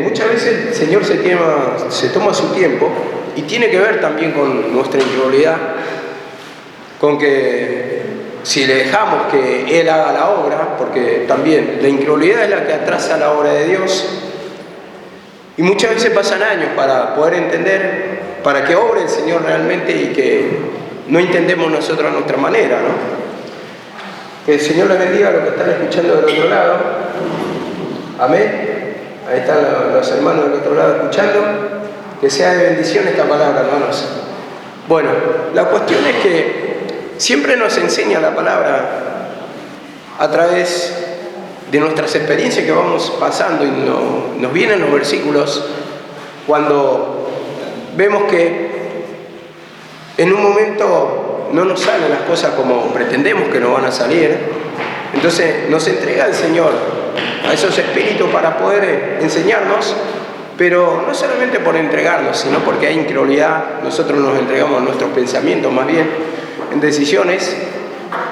Muchas veces el Señor se toma su tiempo y tiene que ver también con nuestra incredulidad, con que si le dejamos que Él haga la obra, porque también la incredulidad es la que atrasa la obra de Dios, y muchas veces pasan años para poder entender, para que obre el Señor realmente y que no entendemos nosotros a nuestra manera, ¿no? Que el Señor le bendiga a los que están escuchando del otro lado. Amén. Ahí están los hermanos del otro lado escuchando. Que sea de bendición esta palabra, hermanos. Bueno, la cuestión es que siempre nos enseña la palabra a través de nuestras experiencias que vamos pasando, y nos vienen los versículos cuando vemos que en un momento no nos salen las cosas como pretendemos que nos van a salir. Entonces nos entrega el Señor a esos espíritus para poder enseñarnos, pero no solamente por entregarnos, sino porque hay incredulidad. Nosotros nos entregamos a nuestros pensamientos más bien en decisiones.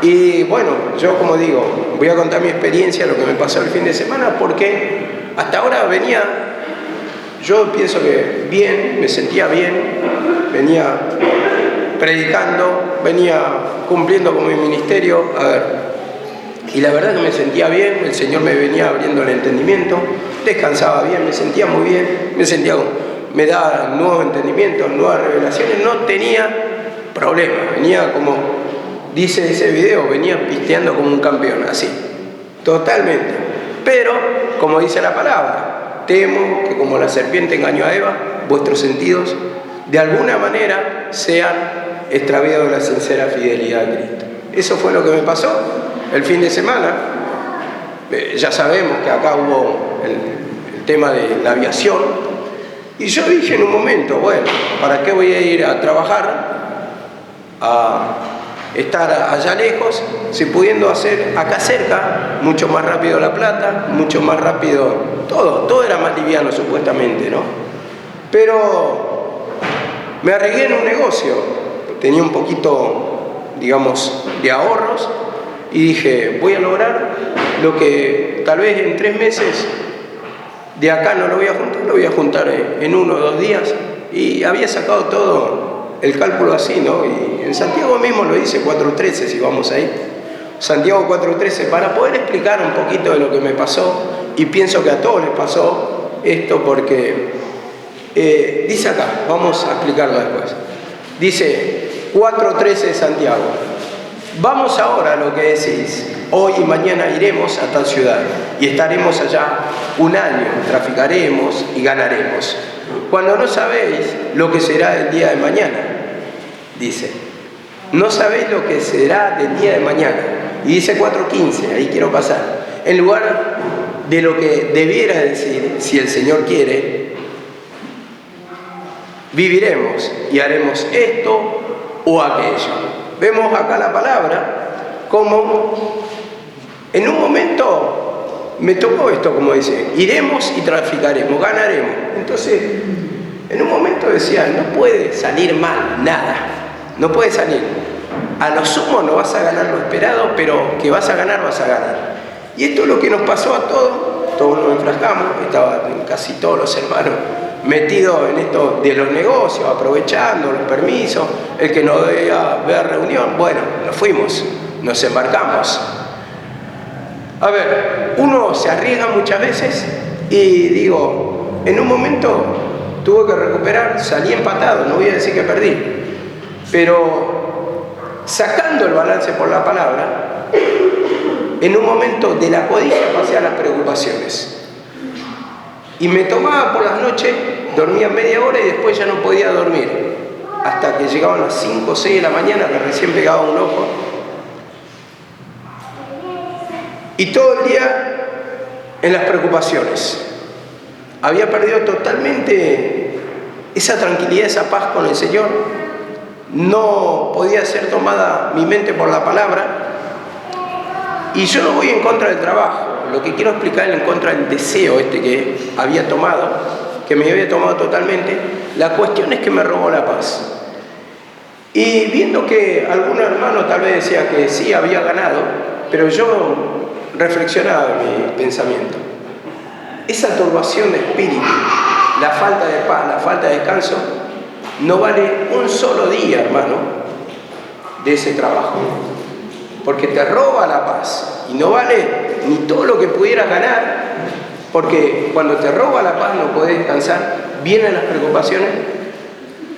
Y bueno, yo como digo, voy a contar mi experiencia, lo que me pasó el fin de semana, porque hasta ahora yo pienso que bien, me sentía bien, venía predicando, venía cumpliendo con mi ministerio, y la verdad que me sentía bien, el Señor me venía abriendo el entendimiento, descansaba bien, me sentía muy bien, me daba nuevos entendimientos, nuevas revelaciones, no tenía problema, venía como dice ese video, venía pisteando como un campeón, así, totalmente. Pero, como dice la palabra, temo que como la serpiente engañó a Eva, vuestros sentidos de alguna manera sean extraviados de la sincera fidelidad a Cristo. Eso fue lo que me pasó el fin de semana. Ya sabemos que acá hubo el tema de la aviación, y yo dije en un momento, bueno, ¿para qué voy a ir a trabajar, a estar allá lejos, si pudiendo hacer acá cerca, mucho más rápido la plata, mucho más rápido todo era más liviano supuestamente, ¿no? Pero me arriesgué en un negocio, tenía un poquito, digamos, de ahorros, y dije, voy a lograr lo que tal vez en 3 meses de acá no lo voy a juntar en 1 o 2 días, y había sacado todo el cálculo así, ¿no? Y en Santiago mismo lo dice 4.13, si vamos ahí. Santiago 4.13, para poder explicar un poquito de lo que me pasó, y pienso que a todos les pasó esto, porque dice acá, vamos a explicarlo después. Dice 4.13 de Santiago: vamos ahora a lo que decís, hoy y mañana iremos a tal ciudad, y estaremos allá 1 año, traficaremos y ganaremos, cuando no sabéis lo que será el día de mañana. Dice, no sabéis lo que será del día de mañana. Y dice 4.15, ahí quiero pasar, en lugar de lo que debiera decir, si el Señor quiere, viviremos y haremos esto o aquello. Vemos acá la palabra como en un momento me tocó esto, como dice, iremos y traficaremos, ganaremos. Entonces, en un momento decía, no puede salir mal nada, no puede salir. A lo sumo no vas a ganar lo esperado, pero que vas a ganar, vas a ganar. Y esto es lo que nos pasó a todos nos enfrascamos, estaban casi todos los hermanos metidos en esto de los negocios, aprovechando los permisos, el que no debía ver reunión, bueno, nos fuimos, nos embarcamos. A ver, uno se arriesga muchas veces, y digo, en un momento tuve que recuperar, salí empatado, no voy a decir que perdí, pero sacando el balance por la palabra, en un momento de la codicia pasé a las preocupaciones. Y me tomaba por las noches, dormía media hora y después ya no podía dormir. Hasta que llegaban las 5 o 6 de la mañana, que recién pegaba un ojo. Y todo el día en las preocupaciones. Había perdido totalmente esa tranquilidad, esa paz con el Señor. No podía ser tomada mi mente por la palabra. Y yo no voy en contra del trabajo. Lo que quiero explicar es en contra del deseo que había tomado, que me había tomado totalmente. La cuestión es que me robó la paz. Y viendo que algún hermano tal vez decía que sí había ganado, pero yo reflexionaba en mi pensamiento. esa turbación de espíritu, la falta de paz, la falta de descanso, no vale un solo día, hermano, de ese trabajo. Porque te roba la paz. Y no vale ni todo lo que pudieras ganar, porque cuando te roba la paz no podés descansar, vienen las preocupaciones,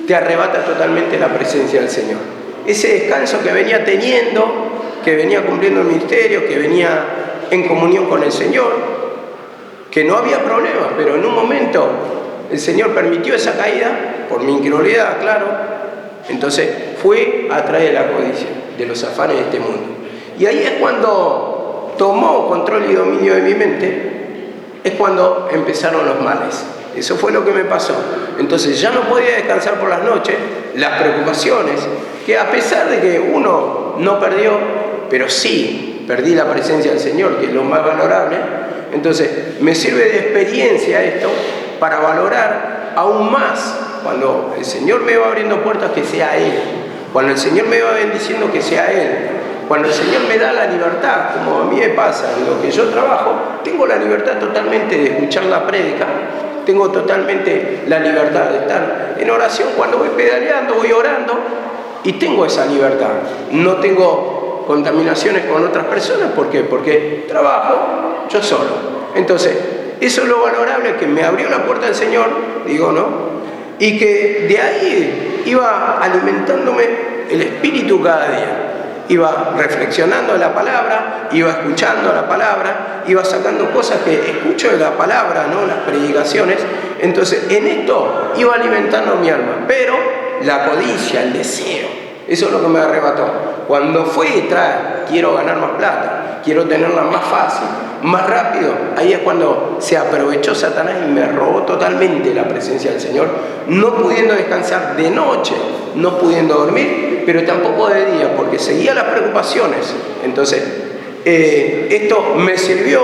te arrebata totalmente la presencia del Señor. Ese descanso que venía teniendo, que venía cumpliendo el ministerio, que venía en comunión con el Señor, que no había problemas, pero en un momento el Señor permitió esa caída, por mi incredulidad, claro, entonces fue a traer la codicia de los afanes de este mundo. Y ahí es cuando tomó control y dominio de mi mente, es cuando empezaron los males. Eso fue lo que me pasó. Entonces ya no podía descansar por las noches, las preocupaciones, que a pesar de que uno no perdió, pero sí perdí la presencia del Señor, que es lo más valorable. Entonces me sirve de experiencia esto para valorar aún más cuando el Señor me va abriendo puertas, que sea Él. Cuando el Señor me va bendiciendo, que sea Él. Cuando el Señor me da la libertad, como a mí me pasa, en lo que yo trabajo, tengo la libertad totalmente de escuchar la prédica, tengo totalmente la libertad de estar en oración cuando voy pedaleando, voy orando, y tengo esa libertad. No tengo contaminaciones con otras personas. ¿Por qué? Porque trabajo yo solo. Entonces, eso es lo valorable, que me abrió la puerta el Señor, digo, ¿no? Y que de ahí iba alimentándome el espíritu cada día. Iba reflexionando en la palabra, iba escuchando la palabra, iba sacando cosas que escucho de la palabra, ¿no? Las predicaciones. Entonces, en esto iba alimentando mi alma. Pero la codicia, el deseo, eso es lo que me arrebató. Cuando fue y trae, quiero ganar más plata, quiero tenerla más fácil, más rápido, ahí es cuando se aprovechó Satanás y me robó totalmente la presencia del Señor, no pudiendo descansar de noche, no pudiendo dormir, pero tampoco de día, porque seguía las preocupaciones. Entonces, esto me sirvió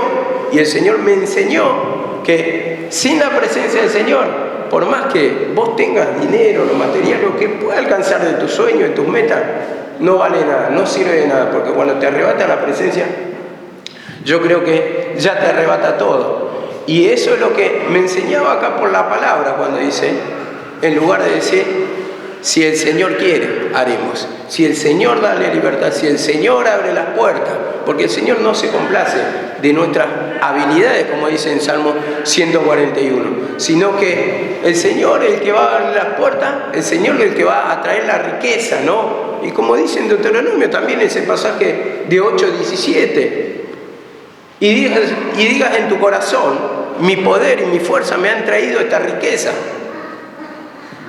y el Señor me enseñó que sin la presencia del Señor, por más que vos tengas dinero, lo material, lo que pueda alcanzar de tus sueños, de tus metas, no vale nada, no sirve de nada, porque cuando te arrebata la presencia, yo creo que ya te arrebata todo. Y eso es lo que me enseñaba acá por la palabra, cuando dice, en lugar de decir, si el Señor quiere, haremos. Si el Señor da la libertad, si el Señor abre las puertas, porque el Señor no se complace de nuestras habilidades, como dice en Salmo 141, sino que el Señor es el que va a abrir las puertas, el Señor es el que va a traer la riqueza, ¿no? Y como dice en Deuteronomio también ese pasaje de 8:17, y digas en tu corazón, mi poder y mi fuerza me han traído esta riqueza.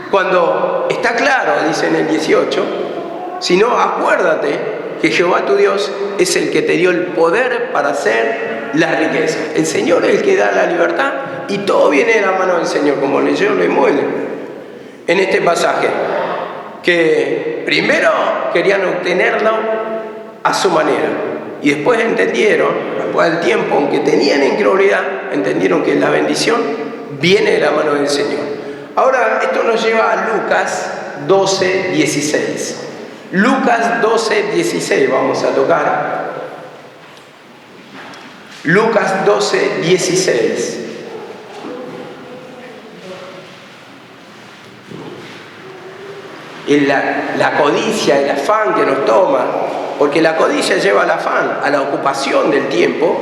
Cuando está claro, dice en el 18, sino acuérdate que Jehová tu Dios es el que te dio el poder para hacer la riqueza. El Señor es el que da la libertad y todo viene de la mano del Señor, como leyó Lemuel en este pasaje, que primero querían obtenerlo a su manera y después entendieron, después del tiempo, aunque tenían incredulidad, entendieron que la bendición viene de la mano del Señor. Ahora, esto nos lleva a Lucas 12:16. Lucas 12:16 vamos a tocar. Lucas 12:16. La codicia, el afán que nos toma, porque la codicia lleva al afán, a la ocupación del tiempo,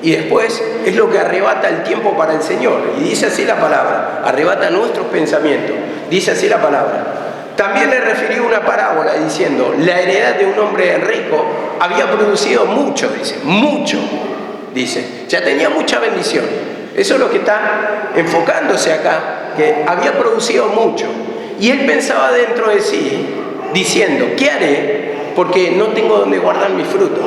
y después es lo que arrebata el tiempo para el Señor. Y dice así la palabra, arrebata nuestros pensamientos. Dice así la palabra. También le refirió una parábola diciendo, la heredad de un hombre rico había producido mucho, dice, ya tenía mucha bendición. Eso es lo que está enfocándose acá, que había producido mucho. Y él pensaba dentro de sí, diciendo, ¿qué haré? Porque no tengo donde guardar mi fruto.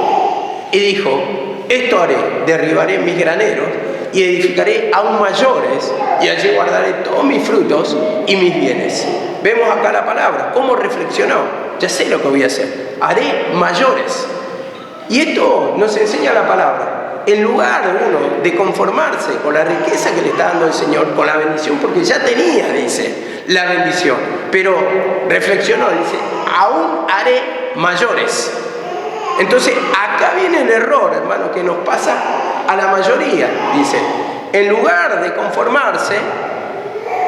Y dijo, esto haré, derribaré mis graneros y edificaré aún mayores, y allí guardaré todos mis frutos y mis bienes. Vemos acá la palabra, cómo reflexionó. Ya sé lo que voy a hacer, haré mayores. Y esto nos enseña la palabra. En lugar uno de conformarse con la riqueza que le está dando el Señor, con la bendición, porque ya tenía, dice, la bendición, pero reflexionó, dice, aún haré mayores. Entonces, acá viene el error, hermano, que nos pasa a la mayoría, dice. en lugar de conformarse,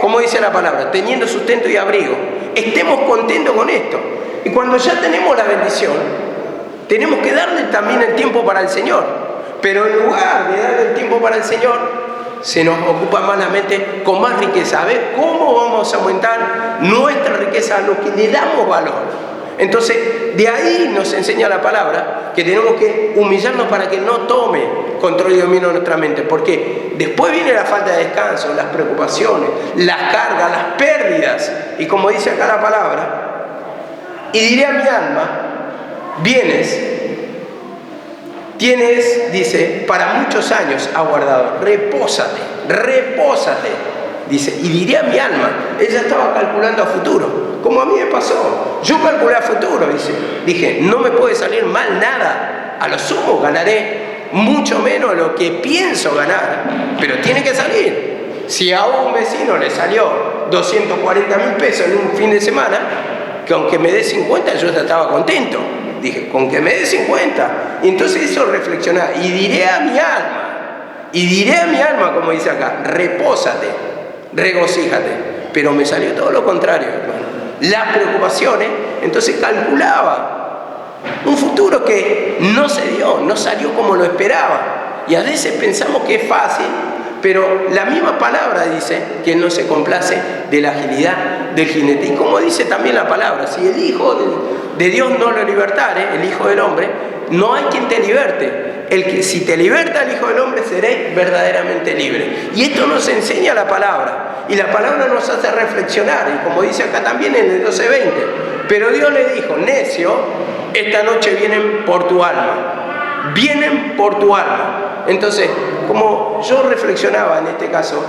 como dice la palabra, teniendo sustento y abrigo, estemos contentos con esto. Y cuando ya tenemos la bendición, tenemos que darle también el tiempo para el Señor. Pero en lugar de darle el tiempo para el Señor, se nos ocupa más la mente con más riqueza. A ver cómo vamos a aumentar nuestra riqueza a lo que le damos valor. Entonces, de ahí nos enseña la palabra que tenemos que humillarnos para que no tome control y dominio de nuestra mente. Porque después viene la falta de descanso, las preocupaciones, las cargas, las pérdidas. Y como dice acá la palabra, y diré a mi alma, tienes, dice, para muchos años ha guardado, repósate, dice, y diré a mi alma, ella estaba calculando a futuro, como a mí me pasó, yo calculé a futuro, dice, dije, no me puede salir mal nada, a lo sumo ganaré mucho menos de lo que pienso ganar, pero tiene que salir. Si a un vecino le salió 240.000 pesos en un fin de semana, que aunque me dé 50 yo ya estaba contento. Dije, con que me dé 50. Y entonces eso reflexionar. Y diré a mi alma, como dice acá, repósate, regocíjate. Pero me salió todo lo contrario, hermano. Las preocupaciones, entonces calculaba un futuro que no se dio, no salió como lo esperaba. Y a veces pensamos que es fácil, pero la misma palabra dice que no se complace de la agilidad del jinete. Y como dice también la palabra, si el Hijo de Dios no lo libertare, el Hijo del Hombre, no hay quien te liberte. Si te liberta el Hijo del Hombre, seré verdaderamente libre. Y esto nos enseña la palabra. Y la palabra nos hace reflexionar. Y como dice acá también en el 12:20, pero Dios le dijo, necio, esta noche vienen por tu alma. Vienen por tu alma. Entonces, como yo reflexionaba en este caso,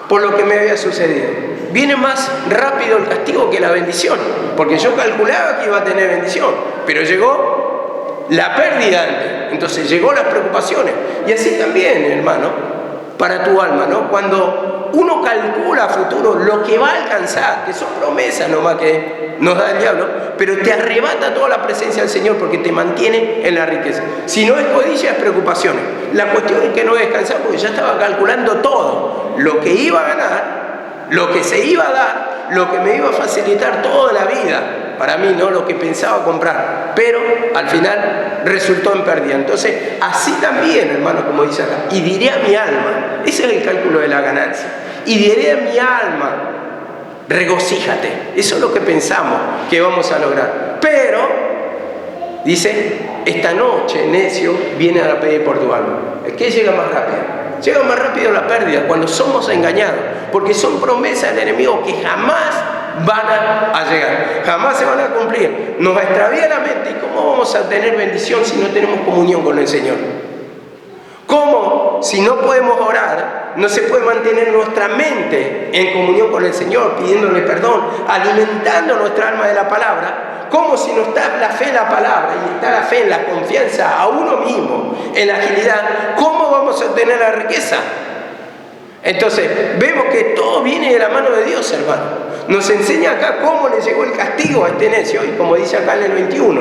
por lo que me había sucedido, viene más rápido el castigo que la bendición, porque yo calculaba que iba a tener bendición, pero llegó la pérdida antes, entonces llegó las preocupaciones, y así también, hermano, para tu alma, ¿no? Cuando uno calcula a futuro lo que va a alcanzar, que son promesas nomás que nos da el diablo, pero te arrebata toda la presencia del Señor porque te mantiene en la riqueza. Si no es codicia, es preocupaciones. La cuestión es que no descansar porque ya estaba calculando todo, lo que iba a ganar, lo que se iba a dar, lo que me iba a facilitar toda la vida, para mí, no lo que pensaba comprar, pero al final resultó en pérdida. Entonces, así también, hermano, como dice acá, y diré a mi alma, ese es el cálculo de la ganancia, y diré a mi alma, regocíjate, eso es lo que pensamos que vamos a lograr, pero, dice, esta noche, necio, viene a pedir por tu alma. ¿Qué llega más rápido? Llega más rápido la pérdida cuando somos engañados, porque son promesas del enemigo que jamás van a llegar, jamás se van a cumplir. Nos extravía la mente. ¿Y cómo vamos a tener bendición si no tenemos comunión con el Señor? ¿Cómo, si no podemos orar, no se puede mantener nuestra mente en comunión con el Señor, pidiéndole perdón, alimentando nuestra alma de la palabra? ¿Cómo, si no está la fe en la palabra y está la fe en la confianza a uno mismo, en la agilidad, cómo vamos a obtener la riqueza? Entonces, vemos que todo viene de la mano de Dios, hermano. Nos enseña acá cómo le llegó el castigo a este necio, y como dice acá en el 21,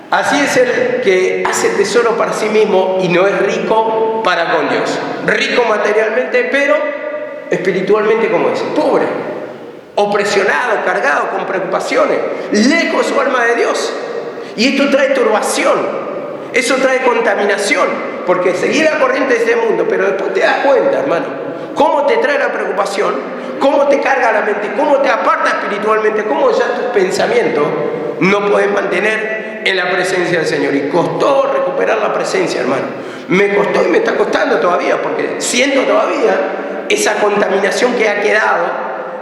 así es el que hace tesoro para sí mismo y no es rico para con Dios. Rico materialmente, pero espiritualmente, como es, pobre, opresionado, cargado con preocupaciones, lejos su alma de Dios. Y esto trae turbación, eso trae contaminación, porque seguir la corriente de este mundo, pero después te das cuenta, hermano, cómo te trae la preocupación, cómo te carga la mente, cómo te aparta espiritualmente, cómo ya tus pensamientos no pueden mantener en la presencia del Señor. Y costó recuperar la presencia, hermano. Me costó y me está costando todavía, porque siento todavía esa contaminación que ha quedado,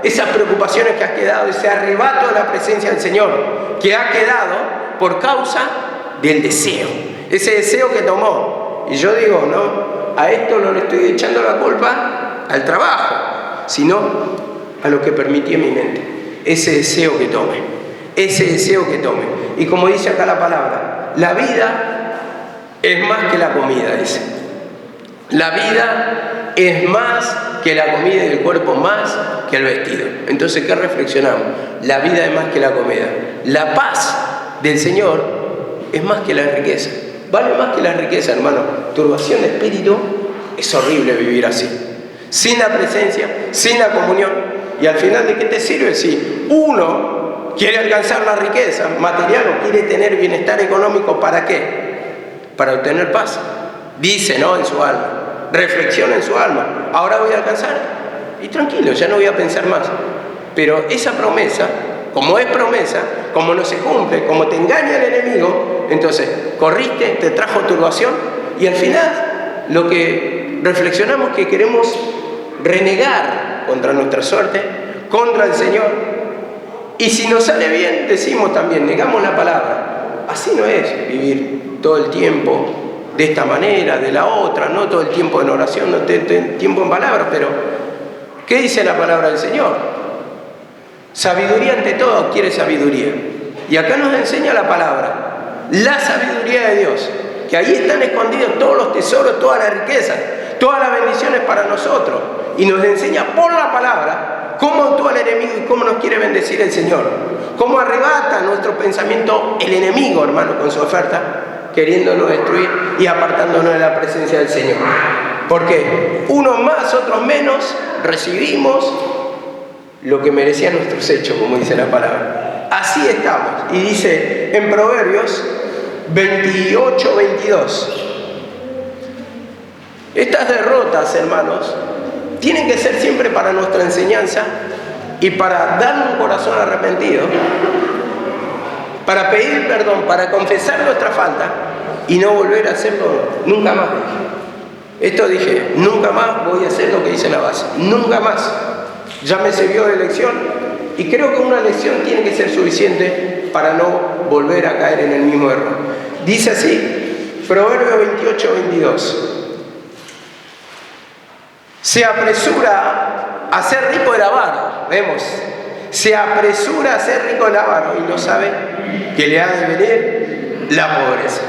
esas preocupaciones que ha quedado, ese arrebato de la presencia del Señor que ha quedado por causa del deseo, ese deseo que tomó. Y yo digo, no, a esto no le estoy echando la culpa al trabajo, sino a lo que permití en mi mente, ese deseo que tome, ese deseo que tome. Y como dice acá la palabra, la vida es más que la comida, dice. La vida es más que la comida y el cuerpo más que el vestido. Entonces, ¿qué reflexionamos? La vida es más que la comida. La paz del Señor es más que la riqueza. Vale más que la riqueza, hermano. Turbación de espíritu Es horrible vivir así, sin la presencia, sin la comunión. Y al final, ¿de qué te sirve si uno quiere alcanzar la riqueza material o quiere tener bienestar económico? ¿Para qué? Para obtener paz. Dice, ¿no?, en su alma, reflexiona en su alma, ahora voy a alcanzar y tranquilo, ya no voy a pensar más. Pero esa promesa, como es promesa, como no se cumple, como te engaña el enemigo, entonces corriste, te trajo turbación y al final lo que reflexionamos es que queremos renegar contra nuestra suerte, contra el Señor. Y si nos sale bien, decimos también, negamos la palabra. Así no es vivir todo el tiempo de esta manera, de la otra, no todo el tiempo en oración, no todo el tiempo en palabras, pero ¿qué dice la palabra del Señor? Sabiduría ante todo, quiere sabiduría. Y acá nos enseña la palabra, la sabiduría de Dios, que ahí están escondidos todos los tesoros, toda la riqueza, todas las bendiciones para nosotros. Y nos enseña por la palabra cómo actúa el enemigo y cómo nos quiere bendecir el Señor. Cómo arrebata nuestro pensamiento el enemigo, hermano, con su oferta, queriéndonos destruir y apartándonos de la presencia del Señor. Porque unos más, otros menos, recibimos lo que merecían nuestros hechos, como dice la palabra. Así estamos. Y dice en Proverbios 28-22. Estas derrotas, hermanos, tienen que ser siempre para nuestra enseñanza y para dar un corazón arrepentido, para pedir perdón, para confesar nuestra falta y no volver a hacerlo nunca más. Esto dije, nunca más voy a hacer lo que dice la base, nunca más. Ya me sirvió de lección y creo que una lección tiene que ser suficiente para no volver a caer en el mismo error. Dice así, Proverbio 28-22. Se apresura a ser rico el avaro, vemos, se apresura a ser rico el avaro y no sabe que le ha de venir la pobreza.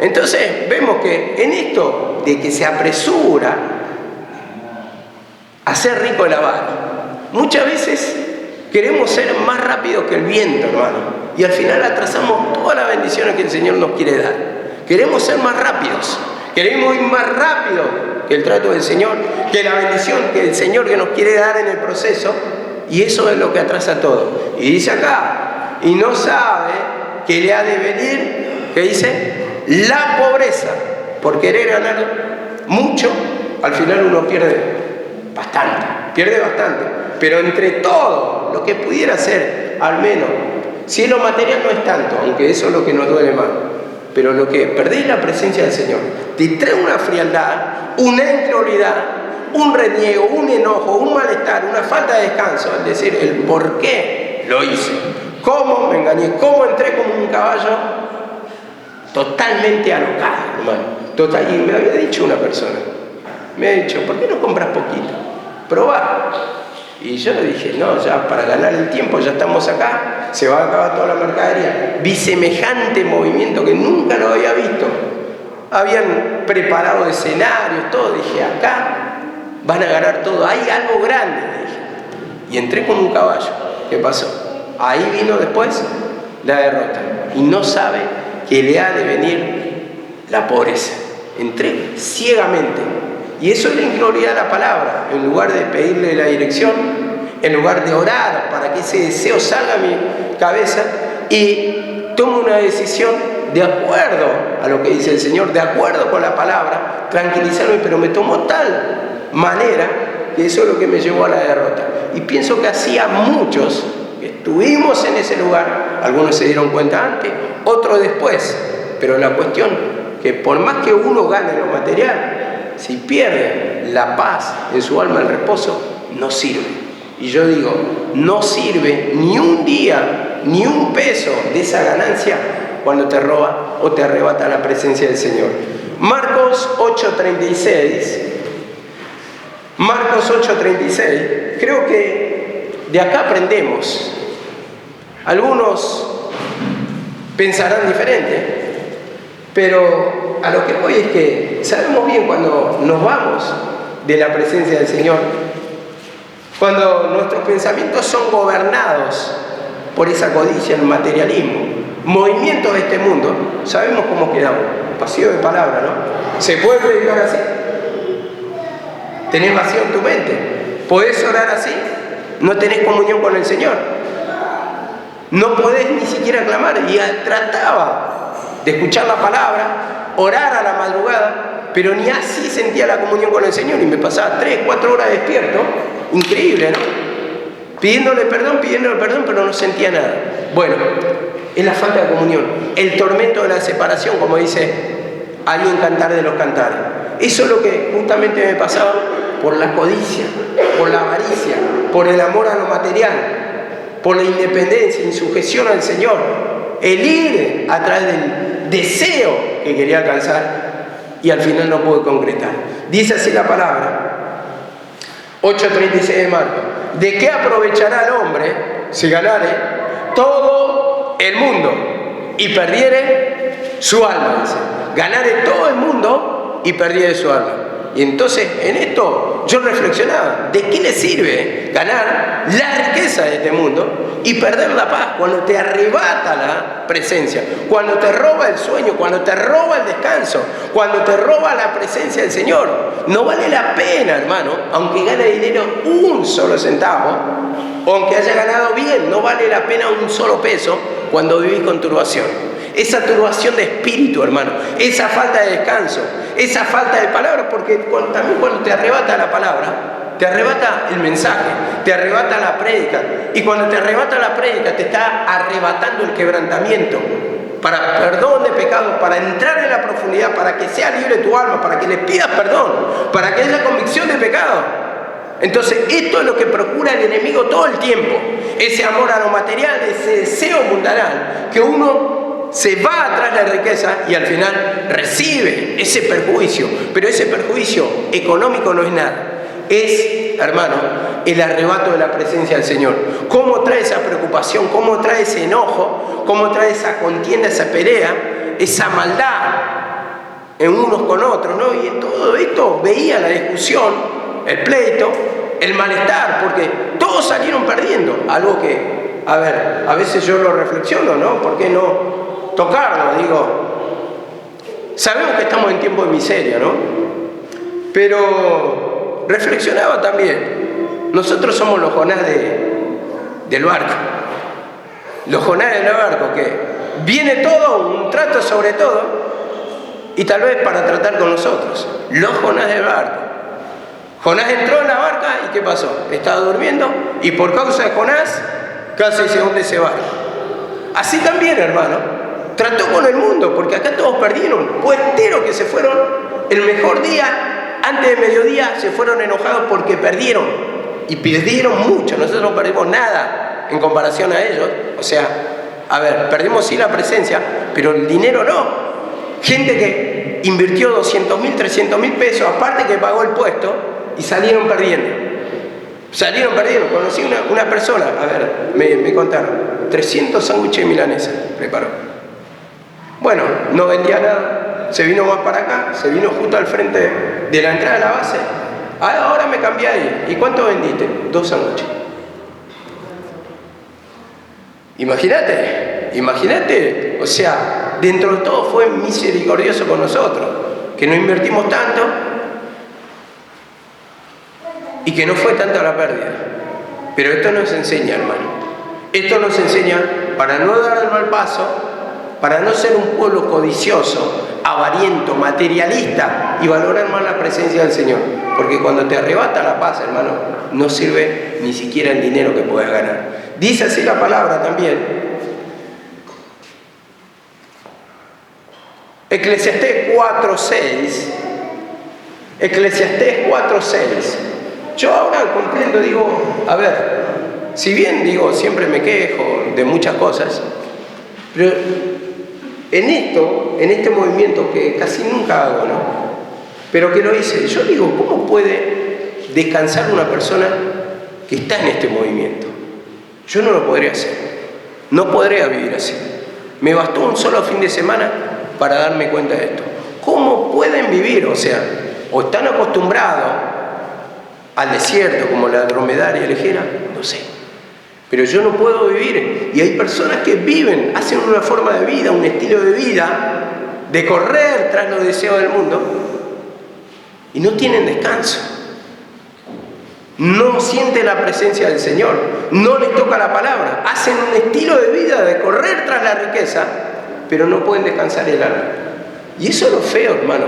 Entonces vemos que en esto de que se apresura a ser rico el avaro, muchas veces queremos ser más rápidos que el viento, hermano, y al final atrasamos todas las bendiciones que el Señor nos quiere dar. Queremos ser más rápidos, queremos ir más rápido que el trato del Señor, que la bendición que el Señor que nos quiere dar en el proceso, y eso es lo que atrasa todo. Y dice acá, y no sabe que le ha de venir, ¿qué dice? La pobreza, por querer ganar mucho, al final uno pierde bastante, pero entre todo lo que pudiera ser, al menos, si es lo material no es tanto, aunque eso es lo que nos duele más, pero lo que perdés la presencia del Señor, te trae una frialdad, una incredulidad, un reniego, un enojo, un malestar, una falta de descanso, es decir, el por qué lo hice, cómo me engañé, cómo entré como un caballo totalmente alocado, hermano. Y me había dicho una persona, me ha dicho, ¿por qué no compras poquito? Probá. Y yo le dije, no, ya para ganar el tiempo, ya estamos acá, se va a acabar toda la mercadería. Vi semejante movimiento que nunca lo había visto. Habían preparado escenarios, todo. Dije, acá van a ganar todo, hay algo grande, dije. Y entré con un caballo. ¿Qué pasó? Ahí vino después la derrota. Y no sabe que le ha de venir la pobreza. Entré ciegamente. Y eso es la incredulidad de la palabra. En lugar de pedirle la dirección, en lugar de orar para que ese deseo salga a mi cabeza y tome una decisión de acuerdo a lo que dice el Señor, de acuerdo con la palabra, tranquilizarme, pero me tomó tal manera que eso es lo que me llevó a la derrota. Y pienso que así a muchos que estuvimos en ese lugar, algunos se dieron cuenta antes, otros después, pero la cuestión que por más que uno gane lo material, si pierde la paz en su alma, el reposo, no sirve. Y yo digo, no sirve ni un día, ni un peso de esa ganancia cuando te roba o te arrebata la presencia del Señor. Marcos 8:36. Marcos 8:36. Creo que de acá aprendemos. Algunos pensarán diferente, pero a lo que voy es que sabemos bien cuando nos vamos de la presencia del Señor, cuando nuestros pensamientos son gobernados por esa codicia, el materialismo, movimientos de este mundo, sabemos cómo quedamos. Pasillo de palabra, ¿no? ¿Se puede predicar así? Tenés vacío en tu mente. ¿Podés orar así? No tenés comunión con el Señor. No podés ni siquiera clamar. Y trataba de escuchar la palabra, orar a la madrugada, pero ni así sentía la comunión con el Señor. Y me pasaba 3, 4 horas despierto. Increíble, ¿no? Pidiéndole perdón, pero no sentía nada. Bueno, es la falta de comunión. El tormento de la separación, como dice alguien Cantar de los Cantares. Eso es lo que justamente me pasaba por la codicia, por la avaricia, por el amor a lo material, por la independencia, insujeción al Señor, el ir atrás del deseo que quería alcanzar y al final no pude concretar. Dice así la palabra, 8:36 de Marcos: ¿de qué aprovechará el hombre si ganare todo el mundo y perdiere su alma? Dice, ganare todo el mundo y perdiere su alma. Y entonces en esto yo reflexionaba, ¿de qué le sirve ganar la riqueza de este mundo y perder la paz cuando te arrebata la presencia, cuando te roba el sueño, cuando te roba el descanso, cuando te roba la presencia del Señor? No vale la pena, hermano, aunque gane dinero un solo centavo, o aunque haya ganado bien, no vale la pena un solo peso cuando vivís con turbación. Esa turbación de espíritu, hermano, esa falta de descanso, esa falta de palabra, porque también cuando te arrebata la palabra, te arrebata el mensaje, te arrebata la prédica, y cuando te arrebata la prédica te está arrebatando el quebrantamiento para perdón de pecados, para entrar en la profundidad, para que sea libre tu alma, para que le pidas perdón, para que haya convicción de pecado. Entonces esto es lo que procura el enemigo todo el tiempo, ese amor a lo material, ese deseo mundanal, que uno se va atrás de la riqueza y al final recibe ese perjuicio, pero ese perjuicio económico no es nada, es, hermano, el arrebato de la presencia del Señor. ¿Cómo trae esa preocupación? ¿Cómo trae ese enojo? ¿Cómo trae esa contienda, esa pelea, esa maldad en unos con otros, ¿no? Y en todo esto veía la discusión, el pleito, el malestar, porque todos salieron perdiendo. Algo que, a ver, a veces yo lo reflexiono, ¿no? ¿Por qué no tocarlo? Digo, sabemos que estamos en tiempo de miseria, ¿no? Pero reflexionaba también, nosotros somos los Jonás del barco. Los Jonás del barco, que viene todo, un trato sobre todo, y tal vez para tratar con nosotros. Los Jonás del barco. Jonás entró en la barca y ¿qué pasó? Estaba durmiendo y por causa de Jonás casi se hunde ese barco. Así también, hermano, trató con el mundo, porque acá todos perdieron. Puesteros que se fueron el mejor día, antes de mediodía, se fueron enojados porque perdieron. Y perdieron mucho, nosotros no perdimos nada en comparación a ellos. O sea, a ver, perdimos sí la presencia, pero el dinero no. Gente que invirtió 200.000, 300.000 pesos, aparte que pagó el puesto, y salieron perdiendo. Salieron perdiendo. Conocí una persona, a ver, me contaron, 300 sándwiches milanesas preparó. Bueno, no vendía nada, se vino más para acá, se vino justo al frente de la entrada de la base. Ah, ahora me cambié ahí. ¿Y cuánto vendiste? 2 sándwiches. Imagínate, o sea, dentro de todo fue misericordioso con nosotros, que no invertimos tanto y que no fue tanta la pérdida. Pero esto nos enseña, hermano, esto nos enseña para no dar el mal paso, para no ser un pueblo codicioso, avariento, materialista y valorar más la presencia del Señor. Porque cuando te arrebata la paz, hermano, no sirve ni siquiera el dinero que puedas ganar. Dice así la palabra también. Eclesiastés 4:6. Eclesiastés 4:6. Yo ahora comprendo, digo, a ver, si bien digo, siempre me quejo de muchas cosas, pero en este movimiento que casi nunca hago, ¿no? Pero que lo hice, yo digo, ¿cómo puede descansar una persona que está en este movimiento? Yo no lo podría hacer, no podría vivir así. Me bastó un solo fin de semana para darme cuenta de esto. ¿Cómo pueden vivir? O sea, o están acostumbrados al desierto como la dromedaria ligera, no sé. Pero yo no puedo vivir. Y hay personas que viven, hacen una forma de vida, un estilo de vida, de correr tras los deseos del mundo, y no tienen descanso. no sienten la presencia del Señor, no les toca la palabra, hacen un estilo de vida de correr tras la riqueza, pero no pueden descansar el alma. Y eso es lo feo, hermano.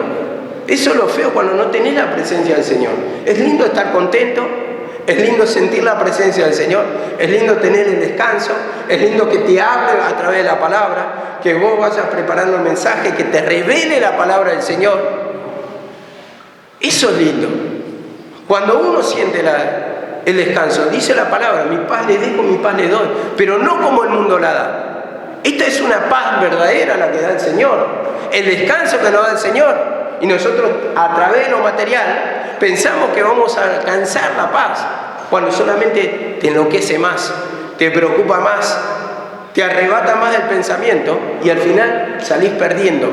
Eso es lo feo cuando no tenés la presencia del Señor. Es lindo estar contento, es lindo sentir la presencia del Señor, es lindo tener el descanso, es lindo que te hable a través de la palabra, que vos vayas preparando el mensaje, que te revele la palabra del Señor. Eso es lindo. Cuando uno siente el descanso, dice la palabra, mi paz le dejo, mi paz le doy, pero no como el mundo la da. Esta es una paz verdadera la que da el Señor, el descanso que nos da el Señor. Y nosotros, a través de lo material, pensamos que vamos a alcanzar la paz, cuando solamente te enloquece más, te preocupa más, te arrebata más el pensamiento y al final salís perdiendo.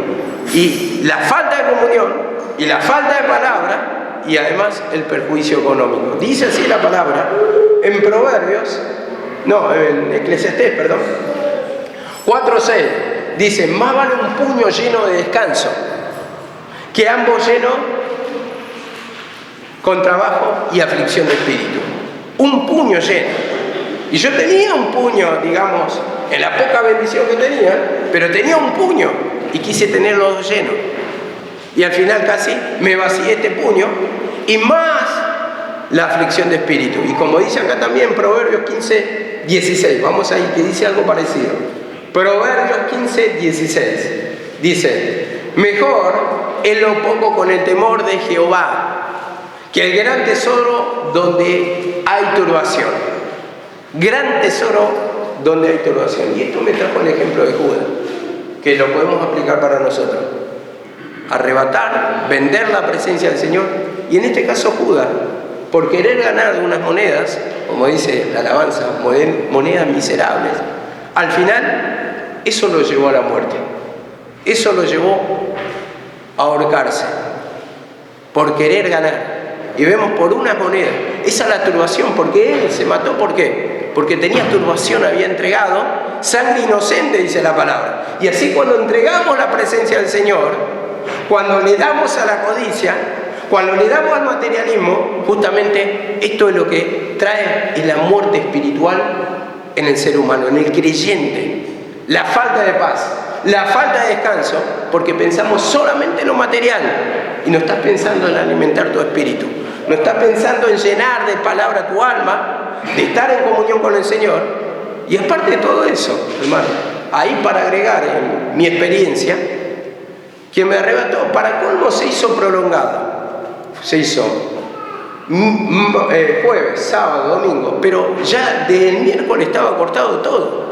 Y la falta de comunión y la falta de palabra, y además el perjuicio económico. Dice así la palabra en en Eclesiastés, 4:6, dice, más vale un puño lleno de descanso que ambos llenos con trabajo y aflicción de espíritu. Un puño lleno. Y yo tenía un puño, digamos, en la poca bendición que tenía, pero tenía un puño y quise tener los dos llenos. Y al final casi me vacié este puño y más la aflicción de espíritu. Y como dice acá también Proverbios 15:16, vamos ahí, que dice algo parecido. Proverbios 15:16 dice, mejor es lo poco con el temor de Jehová que el gran tesoro donde hay turbación. Gran tesoro donde hay turbación. Y esto me trajo el ejemplo de Judas, que lo podemos aplicar para nosotros. Arrebatar, vender la presencia del Señor, y en este caso Judas, por querer ganar de unas monedas, como dice la alabanza, monedas miserables, al final eso lo llevó a la muerte, eso lo llevó a ahorcarse, por querer ganar. Y vemos por una moneda, esa es la turbación, porque él se mató, ¿por qué? Porque tenía turbación, había entregado sangre inocente, dice la palabra. Y así cuando entregamos la presencia del Señor, cuando le damos a la codicia, cuando le damos al materialismo, justamente esto es lo que trae la muerte espiritual en el ser humano, en el creyente. La falta de paz, la falta de descanso, porque pensamos solamente en lo material y no estás pensando en alimentar tu espíritu, no estás pensando en llenar de palabra tu alma, de estar en comunión con el Señor. Y aparte de todo eso, hermano, ahí para agregar en mi experiencia, quien me arrebató, para colmo, se hizo prolongado. Se hizo jueves, sábado, domingo, pero ya del miércoles estaba cortado todo.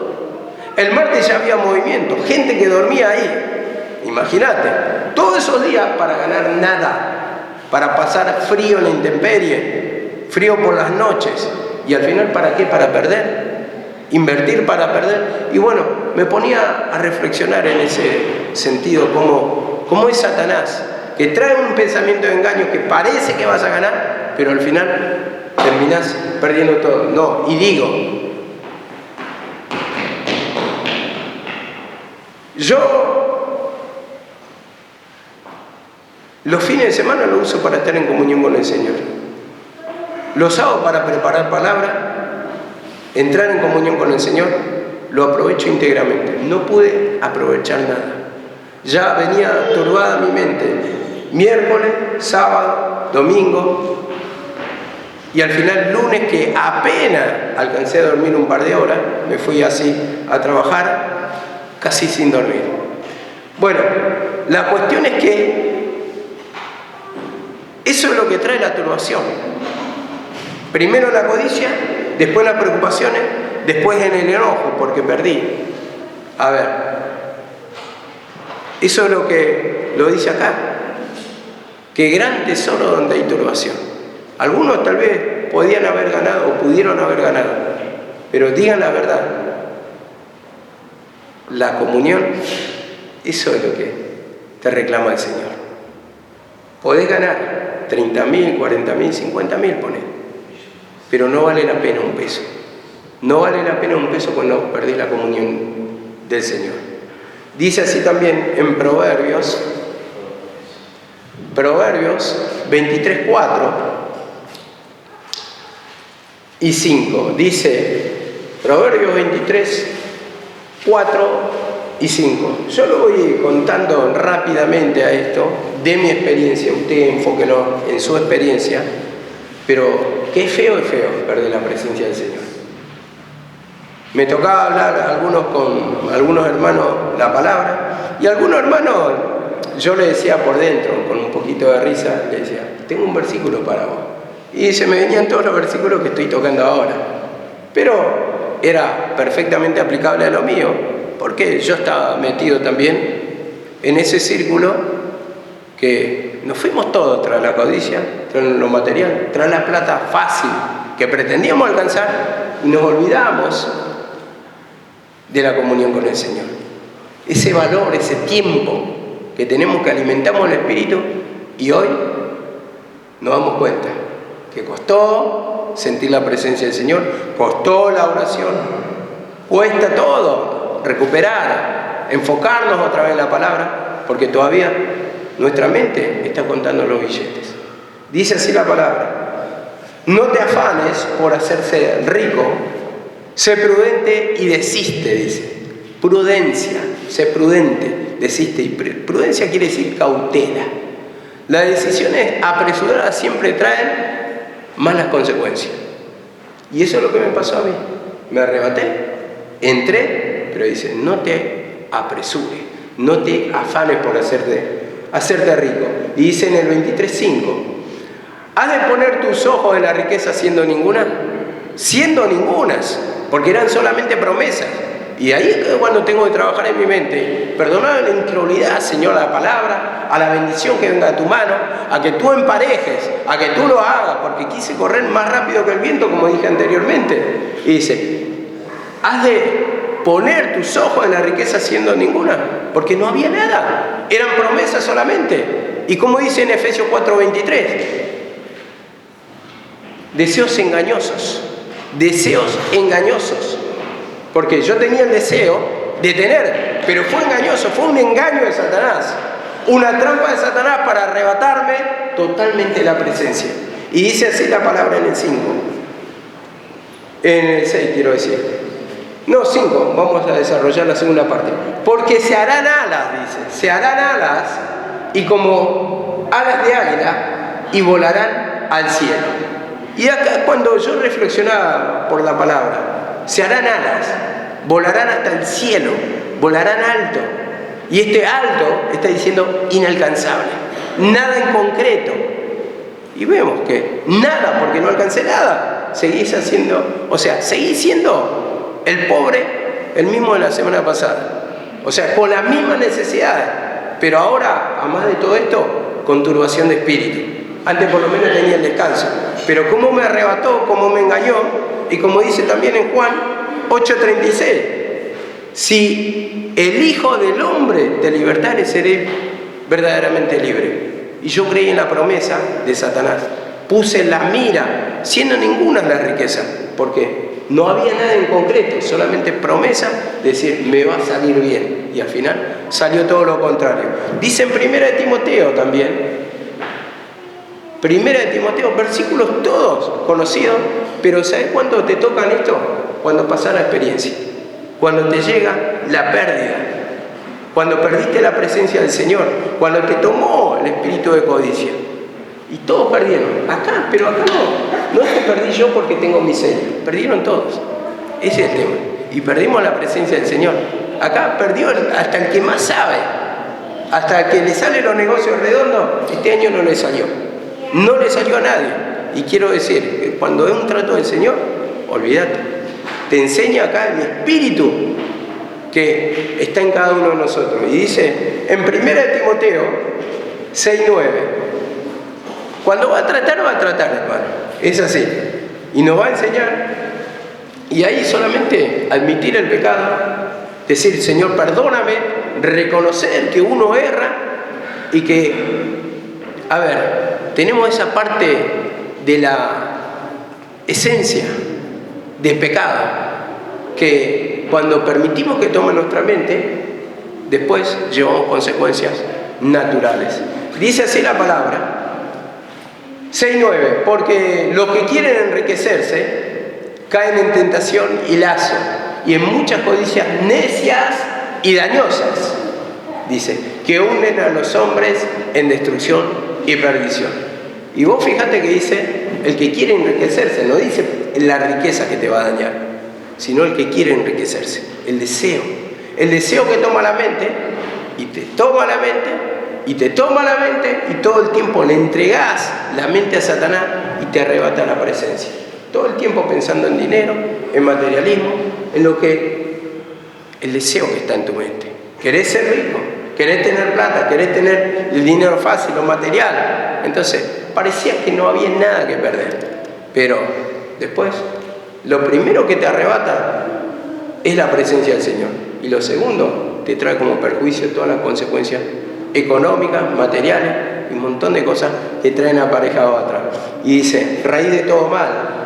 El martes ya había movimiento, gente que dormía ahí. Imagínate, todos esos días para ganar nada, para pasar frío en la intemperie, frío por las noches. Y al final, ¿para qué? Para perder. Invertir para perder. Y bueno, me ponía a reflexionar en ese sentido, cómo es Satanás, que trae un pensamiento de engaño que parece que vas a ganar, pero al final terminás perdiendo todo. No, y digo, yo los fines de semana lo uso para estar en comunión con el Señor. Los hago para preparar palabra, entrar en comunión con el Señor, lo aprovecho íntegramente. No pude aprovechar nada. Ya venía turbada mi mente. Miércoles, sábado, domingo, y al final lunes, que apenas alcancé a dormir un par de horas, me fui así a trabajar, casi sin dormir. Bueno, la cuestión es que eso es lo que trae la turbación. Primero la codicia, después las preocupaciones, después en el enojo porque perdí. A ver, eso es lo que lo dice acá. Qué gran tesoro donde hay turbación. Algunos tal vez podían haber ganado o pudieron haber ganado, pero digan la verdad. La comunión, eso es lo que te reclama el Señor. Podés ganar 30.000, 40.000, 50.000, poné, pero no vale la pena un peso. No vale la pena un peso cuando perdés la comunión del Señor. Dice así también en Proverbios 23:4, y 5. Dice Proverbios 23, 4 y 5. Yo lo voy contando rápidamente a esto, de mi experiencia. Usted enfóquelo en su experiencia, pero qué feo es perder la presencia del Señor. Me tocaba hablar con algunos hermanos la palabra, y algunos hermanos yo le decía por dentro, con un poquito de risa, le decía, tengo un versículo para vos. Y se me venían todos los versículos que estoy tocando ahora. Pero era perfectamente aplicable a lo mío, porque yo estaba metido también en ese círculo que nos fuimos todos tras la codicia, tras lo material, tras la plata fácil que pretendíamos alcanzar, y nos olvidamos de la comunión con el Señor. Ese valor, ese tiempo que tenemos, que alimentamos el Espíritu, y hoy nos damos cuenta que costó sentir la presencia del Señor, costó la oración, cuesta todo recuperar, enfocarnos otra vez en la palabra, porque todavía nuestra mente está contando los billetes. Dice así la palabra: no te afanes por hacerse rico, sé prudente y desiste, dice. Prudencia, sé prudente, desiste. Y prudencia quiere decir cautela. Las decisiones apresuradas siempre traen malas consecuencias. Y eso es lo que me pasó a mí. Me arrebaté, entré, pero dice, no te apresures, no te afanes por hacerte rico. Y dice en el 23:5, ¿has de poner tus ojos en la riqueza siendo ninguna? Siendo ningunas, porque eran solamente promesas. Y ahí es cuando tengo que trabajar en mi mente, perdonar la incredulidad, Señor, a la palabra, a la bendición que venga de tu mano, a que tú emparejes, a que tú lo hagas, porque quise correr más rápido que el viento, como dije anteriormente. Y dice, has de poner tus ojos en la riqueza siendo ninguna, porque no había nada, eran promesas solamente. Y como dice en Efesios 4:23, deseos engañosos. Porque yo tenía el deseo de tener, pero fue engañoso, fue un engaño de Satanás, una trampa de Satanás para arrebatarme totalmente la presencia. Y dice así la palabra en el 5, en el 6 quiero decir, no 5, vamos a desarrollar la segunda parte. Porque se harán alas, dice, se harán alas, y como alas de águila, y volarán al cielo. Y acá cuando yo reflexionaba por la palabra, se harán alas, volarán hasta el cielo, volarán alto. Y este alto está diciendo inalcanzable, nada en concreto. Y vemos que nada, porque no alcancé nada. Seguís siendo el pobre, el mismo de la semana pasada. O sea, con las mismas necesidades. Pero ahora, además de todo esto, con turbación de espíritu. Antes por lo menos tenía el descanso. Pero cómo me arrebató, cómo me engañó. Y como dice también en Juan 8:36, si el Hijo del Hombre te libertare, seré verdaderamente libre. Y yo creí en la promesa de Satanás. Puse la mira, siendo ninguna la riqueza, porque no había nada en concreto, solamente promesa de decir, me va a salir bien. Y al final salió todo lo contrario. Dice en 1 Timoteo también, 1 Timoteo, versículos todos conocidos, pero ¿sabes cuándo te tocan esto? Cuando pasas la experiencia, cuando te llega la pérdida, cuando perdiste la presencia del Señor, cuando te tomó el espíritu de codicia. Y todos perdieron, pero acá no es que perdí yo porque tengo miseria, perdieron todos, ese es el tema. Y perdimos la presencia del Señor. Acá perdió hasta el que más sabe, hasta el que le sale los negocios redondos. Este año no le salió a nadie. Y quiero decir que cuando es un trato del Señor, olvídate, te enseña acá el espíritu que está en cada uno de nosotros. Y dice en 1 Timoteo 6:9, cuando va a tratar, hermano, es así, y nos va a enseñar. Y ahí solamente admitir el pecado, decir, Señor, perdóname, reconocer que uno erra y que, tenemos esa parte de la esencia del pecado, que cuando permitimos que tome nuestra mente, después llevamos consecuencias naturales. Dice así la palabra, 6:9, porque los que quieren enriquecerse caen en tentación y lazo, y en muchas codicias necias y dañosas, dice, que unen a los hombres en destrucción y perdición. Y vos fíjate que dice, el que quiere enriquecerse, no dice la riqueza que te va a dañar, sino el que quiere enriquecerse, el deseo que toma la mente, y te toma la mente, y te toma la mente, y todo el tiempo le entregás la mente a Satanás y te arrebata la presencia. Todo el tiempo pensando en dinero, en materialismo, en lo que, el deseo que está en tu mente. ¿Querés ser rico? ¿Querés tener plata? ¿Querés tener el dinero fácil o material? Entonces, parecía que no había nada que perder. Pero después, lo primero que te arrebata es la presencia del Señor. Y lo segundo, te trae como perjuicio todas las consecuencias económicas, materiales y un montón de cosas que traen aparejado atrás. Y dice, raíz de todo mal,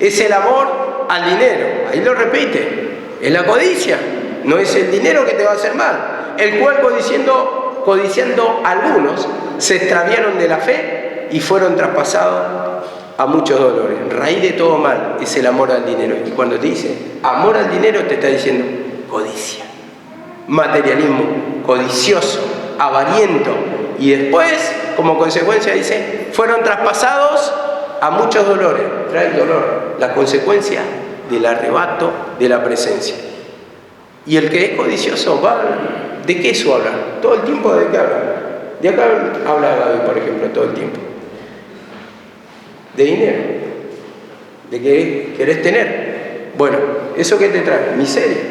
es el amor al dinero. Ahí lo repite, es la codicia, no es el dinero que te va a hacer mal, el cual codiciando algunos se extraviaron de la fe y fueron traspasados a muchos dolores. Raíz de todo mal es el amor al dinero. Y cuando te dice amor al dinero, te está diciendo codicia, materialismo, codicioso, avariento. Y después, como consecuencia, dice, fueron traspasados a muchos dolores. Trae el dolor, la consecuencia del arrebato de la presencia. Y el que es codicioso va, ¿de qué eso habla? Todo el tiempo, ¿de qué habla? De acá habla Gaby, por ejemplo, todo el tiempo. De dinero, de que querés tener. Bueno, ¿eso qué te trae? Miseria.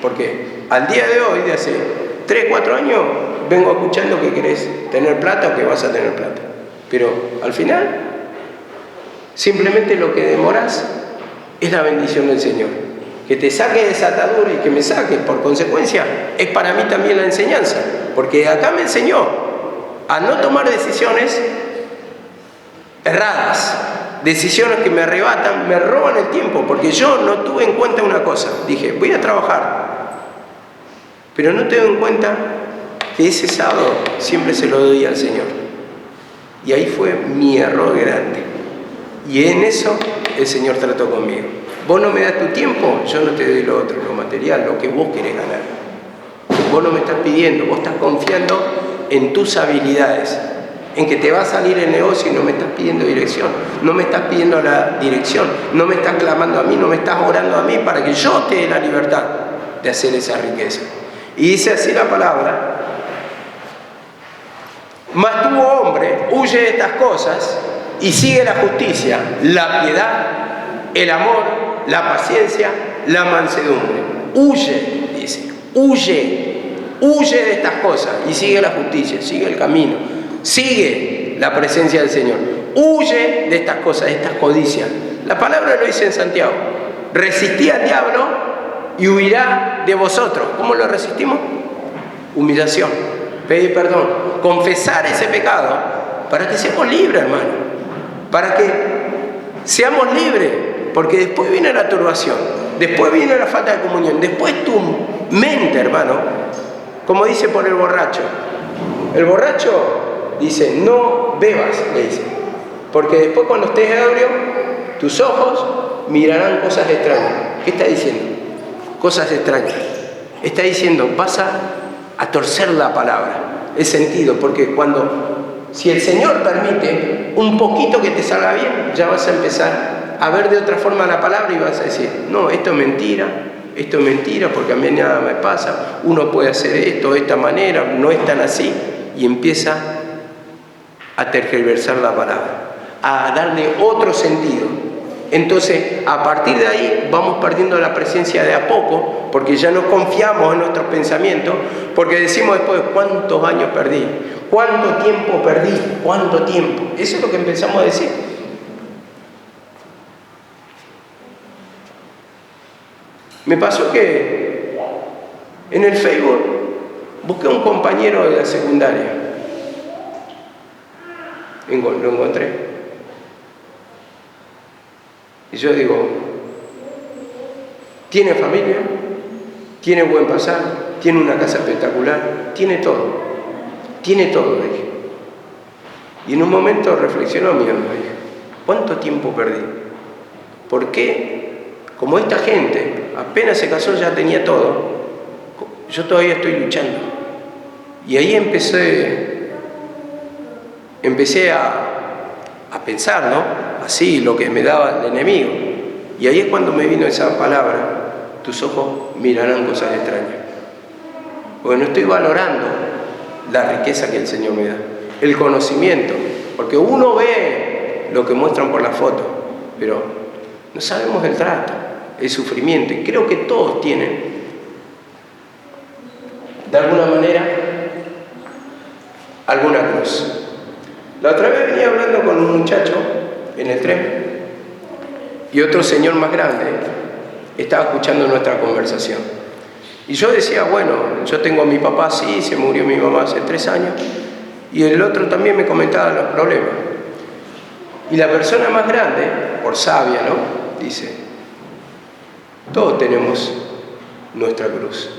Porque al día de hoy, de hace 3, 4 años, vengo escuchando que querés tener plata o que vas a tener plata. Pero al final, simplemente lo que demoras es la bendición del Señor. Que te saque de esa atadura y que me saque, por consecuencia, es para mí también la enseñanza. Porque acá me enseñó a no tomar decisiones erradas, decisiones que me arrebatan, me roban el tiempo, porque yo no tuve en cuenta una cosa. Dije, voy a trabajar, pero no tengo en cuenta que ese sábado siempre se lo doy al Señor. Y ahí fue mi error grande. Y en eso el Señor trató conmigo. Vos no me das tu tiempo, yo no te doy lo otro, lo material, lo que vos querés ganar. Vos no me estás pidiendo, vos estás confiando en tus habilidades, en que te va a salir el negocio y no me estás pidiendo dirección, no me estás pidiendo la dirección, no me estás clamando a mí, no me estás orando a mí para que yo te dé la libertad de hacer esa riqueza. Y dice así la palabra, mas tú, hombre, huye de estas cosas y sigue la justicia, la piedad, el amor, la paciencia, la mansedumbre. Huye, dice, huye de estas cosas y sigue la justicia, sigue el camino, sigue la presencia del Señor. Huye de estas cosas, de estas codicias. La palabra lo dice en Santiago, resistí al diablo y huirá de vosotros. ¿Cómo lo resistimos? Humillación, pedir perdón, confesar ese pecado para que seamos libres, hermano, para que seamos libres, porque después viene la turbación, después viene la falta de comunión, después tu mente, hermano, como dice por el borracho dice, no bebas, le dice, porque después cuando estés ebrio, tus ojos mirarán cosas extrañas. ¿Qué está diciendo? Cosas extrañas. Está diciendo, vas a torcer la palabra, el sentido, porque si el Señor permite un poquito que te salga bien, ya vas a empezar a ver de otra forma la palabra y vas a decir, no, esto es mentira porque a mí nada me pasa, uno puede hacer esto de esta manera, no es tan así, y empieza a tergiversar la palabra, a darle otro sentido. Entonces, a partir de ahí vamos perdiendo la presencia de a poco, porque ya no confiamos en nuestros pensamientos, porque decimos después, ¿cuántos años perdí? ¿Cuánto tiempo perdí? ¿Cuánto tiempo? Eso es lo que empezamos a decir. Me pasó que en el Facebook busqué un compañero de la secundaria. Lo encontré. Y yo digo, tiene familia, tiene buen pasar, tiene una casa espectacular, tiene todo, dije. Y en un momento reflexionó mi alma, dije, ¿cuánto tiempo perdí? ¿Por qué como esta gente apenas se casó ya tenía todo, yo todavía estoy luchando. Y ahí empecé a pensar, ¿no? Así, lo que me daba el enemigo. Y ahí es cuando me vino esa palabra: tus ojos mirarán cosas extrañas. Porque no estoy valorando la riqueza que el Señor me da, el conocimiento, porque uno ve lo que muestran por la foto, pero no sabemos el trato, el sufrimiento, y creo que todos tienen, de alguna manera, alguna cruz. La otra vez venía hablando con un muchacho en el tren, y otro señor más grande estaba escuchando nuestra conversación. Y yo decía, bueno, yo tengo a mi papá así, se murió mi mamá hace 3 años, y el otro también me comentaba los problemas. Y la persona más grande, por sabia, ¿no?, dice, todos tenemos nuestra cruz.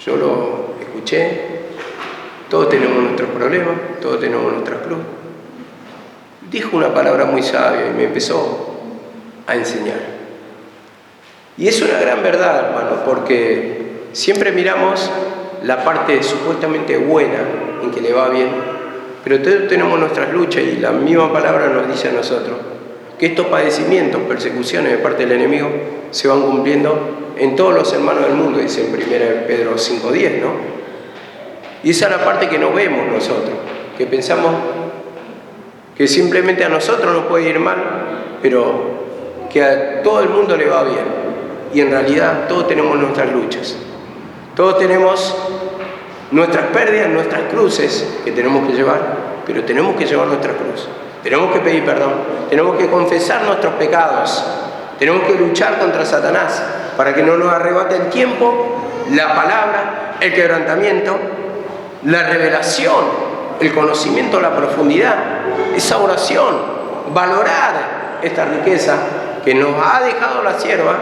Yo lo escuché, todos tenemos nuestros problemas, todos tenemos nuestra cruz. Dijo una palabra muy sabia y me empezó a enseñar. Y es una gran verdad, hermano, porque siempre miramos la parte supuestamente buena, en que le va bien, pero todos tenemos nuestras luchas, y la misma palabra nos dice a nosotros que estos padecimientos, persecuciones de parte del enemigo, se van cumpliendo en todos los hermanos del mundo, dice en 1 Pedro 5:10, ¿no? Y esa es la parte que no vemos nosotros, que pensamos que simplemente a nosotros nos puede ir mal, pero que a todo el mundo le va bien. Y en realidad todos tenemos nuestras luchas, todos tenemos nuestras pérdidas, nuestras cruces que tenemos que llevar, pero tenemos que llevar nuestra cruz, tenemos que pedir perdón, tenemos que confesar nuestros pecados, tenemos que luchar contra Satanás para que no nos arrebate el tiempo, la palabra, el quebrantamiento, la revelación, el conocimiento, la profundidad, esa oración, valorar esta riqueza que nos ha dejado la sierva,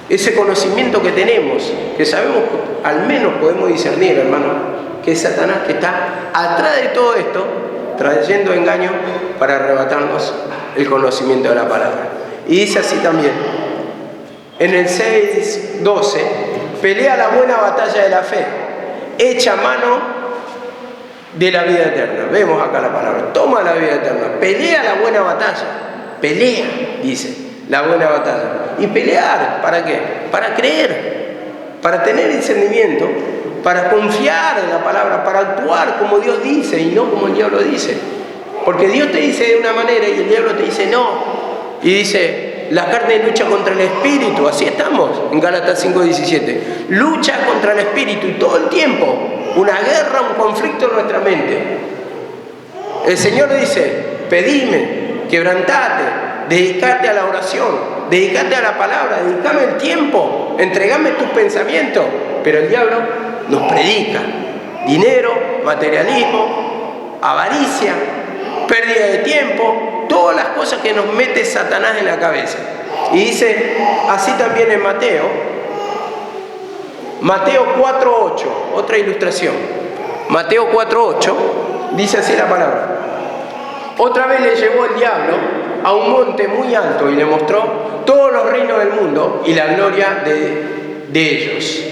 ese conocimiento que tenemos, que sabemos, al menos podemos discernir, hermano, que es Satanás que está atrás de todo esto, trayendo engaño para arrebatarnos el conocimiento de la palabra. Y dice así también, en el 6:12, pelea la buena batalla de la fe, echa mano de la vida eterna. Vemos acá la palabra, toma la vida eterna, pelea la buena batalla, pelea, dice, la buena batalla. ¿Y pelear para qué? Para creer, para tener discernimiento, para confiar en la palabra, para actuar como Dios dice y no como el diablo dice. Porque Dios te dice de una manera y el diablo te dice no. Y dice, la carne lucha contra el espíritu, así estamos en Gálatas 5:17. Lucha contra el espíritu, y todo el tiempo una guerra, un conflicto en nuestra mente. El Señor dice, pedime, quebrantate, dedicate a la oración, dedicate a la palabra, dedicame el tiempo, entregame tus pensamientos. Pero el diablo nos predica dinero, materialismo, avaricia, pérdida de tiempo, todas las cosas que nos mete Satanás en la cabeza. Y dice así también en Mateo 4:8, otra ilustración. Mateo 4:8 dice así la palabra. Otra vez le llevó el diablo a un monte muy alto y le mostró todos los reinos del mundo y la gloria de ellos.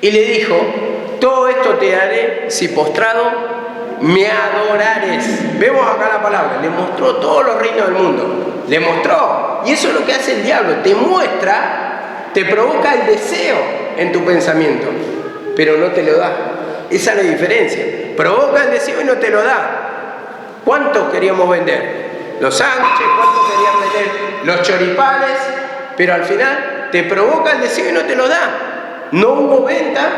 Y le dijo, todo esto te daré si postrado me adorares. Vemos acá la palabra, le mostró todos los reinos del mundo. Le mostró. Y eso es lo que hace el diablo, te muestra, te provoca el deseo en tu pensamiento, pero no te lo da. Esa es la diferencia. Provoca el deseo y no te lo da. ¿Cuántos queríamos vender? Los sándwiches, ¿cuántos querían vender? Los choripanes, pero al final te provoca el deseo y no te lo da. No hubo venta,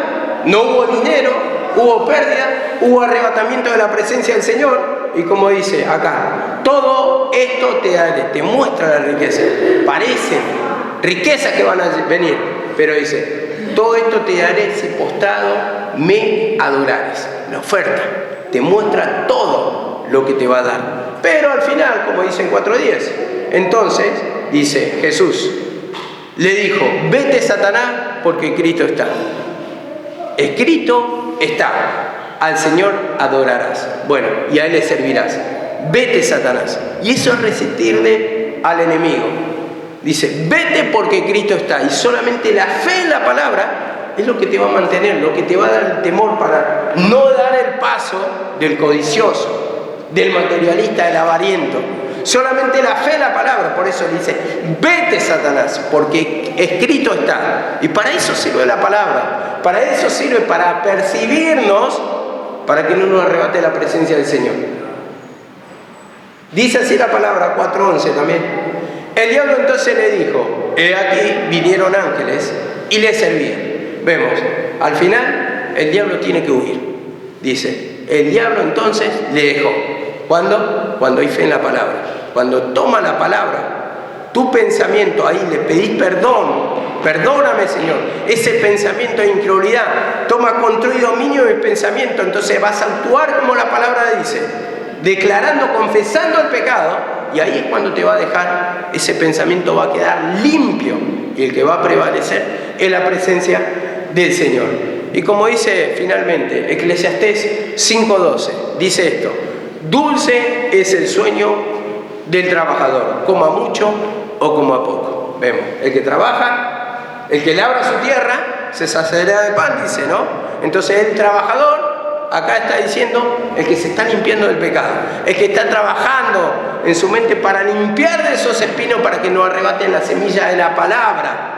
no hubo dinero, hubo pérdida, hubo arrebatamiento de la presencia del Señor. Y como dice acá, todo esto te daré, te muestra la riqueza. Parecen riquezas que van a venir, pero dice, todo esto te daré si postrado me adorares. La oferta te muestra todo lo que te va a dar. Pero al final, como dice en 4:10, entonces, dice Jesús, le dijo, vete Satanás, porque escrito está. Escrito está, al Señor adorarás, bueno, y a Él le servirás. Vete Satanás. Y eso es resistirle al enemigo. Dice, vete porque Cristo está. Y solamente la fe en la palabra es lo que te va a mantener, lo que te va a dar el temor para no dar el paso del codicioso, del materialista, del avariento. Solamente la fe en la palabra. Por eso dice, vete, Satanás, porque escrito está. Y para eso sirve la palabra. Para eso sirve, para percibirnos, para que no nos arrebate la presencia del Señor. Dice así la palabra, 4:11 también. El diablo entonces le dijo, he aquí vinieron ángeles y le servían. Vemos, al final el diablo tiene que huir. Dice, el diablo entonces le dejó. ¿Cuándo? Cuando hay fe en la palabra. Cuando toma la palabra, tu pensamiento, ahí le pedís perdón. Perdóname, Señor. Ese pensamiento de incredulidad toma control y dominio del pensamiento. Entonces vas a actuar como la palabra dice, declarando, confesando el pecado. Y ahí es cuando te va a dejar, ese pensamiento va a quedar limpio. Y el que va a prevalecer es la presencia del Señor. Y como dice finalmente Eclesiastés 5:12, dice esto: dulce es el sueño del trabajador, coma mucho o coma poco. Vemos, el que trabaja, el que labra su tierra, se saciará de pan, dice, ¿no? Entonces el trabajador, acá está diciendo, el que se está limpiando del pecado, el que está trabajando en su mente para limpiar de esos espinos para que no arrebaten la semilla de la palabra.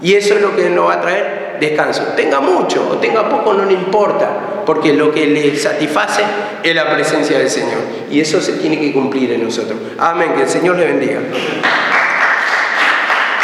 Y eso es lo que nos va a traer descanso. Tenga mucho o tenga poco, no le importa, porque lo que le satisface es la presencia del Señor. Y eso se tiene que cumplir en nosotros. Amén, que el Señor le bendiga.